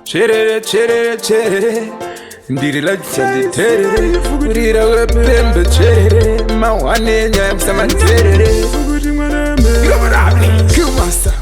Cherere, cherere, cherere. Ndiri la chandi terere. Urira wepembe cherere. Mawane nyaya msamanterere. Kumasa.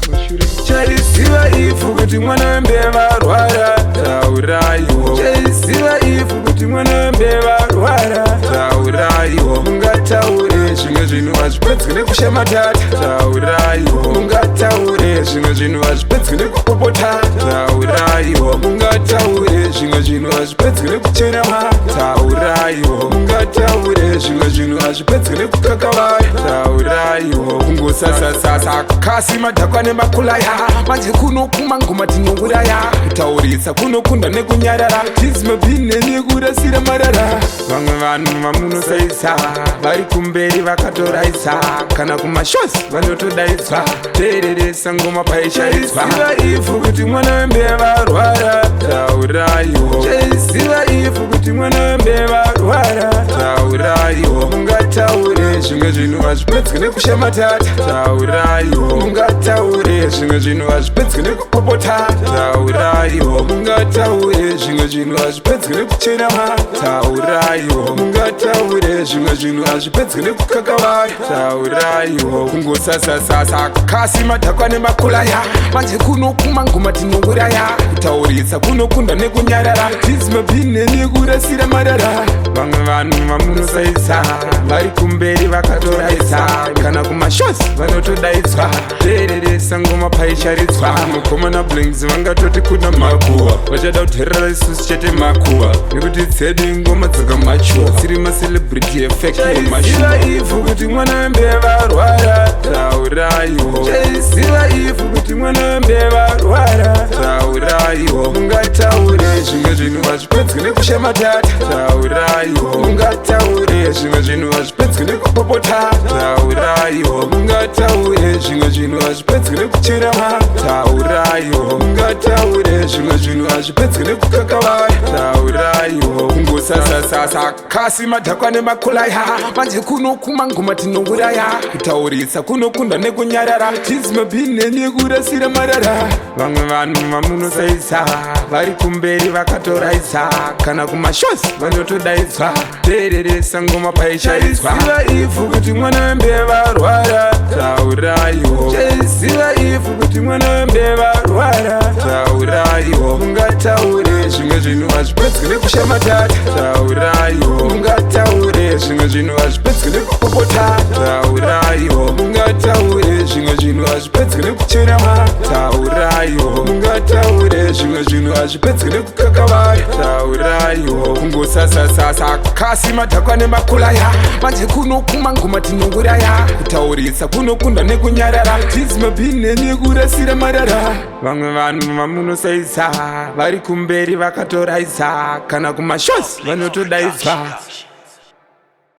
Chaiziva ivhu kuti mwana mbeva rwara. Tauraiwo. Chaiziva ivhu kuti mwana mbeva rwara. Tauraiwo. Mungataure zvimwe zvinhu hazvipedzwi nekushamatata. Tauraiwo. Mungataure zvimwe zvinhu hazvipedzwi nekupopota. Tauraiwo. Mungataure zvimwe zvinhu hazvipedzwi nekuchera mha. Tauraiwo. Mungataure zvimwe zvinhu hazvipedzwi nekukakavara. Tauraiwo. Kungosasasasa kasi madhakwa nemakulaya. Manje kunokuma ngoma tinonguraya. Kutaurisa kunokunda nekunyarara. Tizimabhine nekurasira marara. Vamwe vanhu vamunosaisa vari kumberi vakatoraisa. Kana kumashozi vanotodaidzwa. Teereresa ngoma paishaiswa. Chaiziva ivhu kuti mwana wembeva rwara. Tauraiwo. Chaiziva ivhu kuti mwana wembeva rwara. Tauraiwo. Mungataure zvimwe zvinhu hazvipedzwi nekushamatata. Tauraiwo. Mungataure zvimwe zvinhu hazvipedzwi nekupopota. Tauraiwo. Mungataure zvimwe zvinhu hazvipedzwi nekuchera mha. Tauraiwo. Mungataure zvimwe zvinhu hazvipedzwi nekukakavara. Tauraiwo. Kungosasasasa kasi madhakwa nemakulaya. Manje kunokuma ngoma tinonguraya. Kutaurisa kunokunda nekunyarara. Tizimabhine nekurasira marara. Vamwe vanhu vamunosaisa vari kumberi vakatoraisa. Kana kumashozi vanotodaidzwa. Teereresa ngoma paisharidzwa. Mukomana blings vangatoti kuna makuwa. Vachada kuteerera isusu chete makuwa. Nekuti dzedu ngoma dzakamachuwa. Siri macelebrity effect yemashuwa. Chaiziva ivhu kuti mwana wembeva rwara. Tauraiwo. Chaiziva ivhu kuti mwana wembeva rwara. Tauraiwo. Mungataure zvimwe zvinhu hazvipedzwi nekushamatata. Tauraiwo. Mungataure zvimwe zvinhu hazvipedzwi nekupopota. Tauraiwo. Mungataure zvimwe zvinhu hazvipedzwi nekuchera mha. Tauraiwo. Mungataure zvimwe zvinhu hazvipedzwi nekukakavara. Tauraiwo. Kungosasasasa kasi madhakwa nemakulaya. Manje kunokuma ngoma tinonguraya. Kutaurisa kunokunda nekunyarara. Tizimabhine nekurasira marara. Vamwe vanhu vamunosaisa vari kumberi vakatoraisa. Kana kumashozi vanotodaidzwa. Teereresa ngoma paishaiswa. Chaiziva ivhu kuti mwana wembeva rwara. Tauraiwo. Chaiziva ivhu kuti mwana wembeva rwara. Tauraiwo. Mungataure zvimwe zvinhu hazvipedzwi nekushamatata. Tauraiwo. Mungataure zvimwe zvinhu hazvipedzwi nekupopota. Tauraiwo. Mungataure zvimwe zvinhu hazvipedzwi nekuchera mha. Tauraiwo. Mungataure zvimwe zvinhu hazvipedzwi nekukakavara. Tauraiwo. Kungosasasasa kasi madhakwa nemakulaya. Manje kunokuma ngoma tinonguraya. Kutaurisa kunokunda nekunyarara. Tizimabhine nekurasira marara. Vamwe vanhu vamunosaisa vari kumberi vakatoraisa. Kana kumashozi vanotodaidzwa.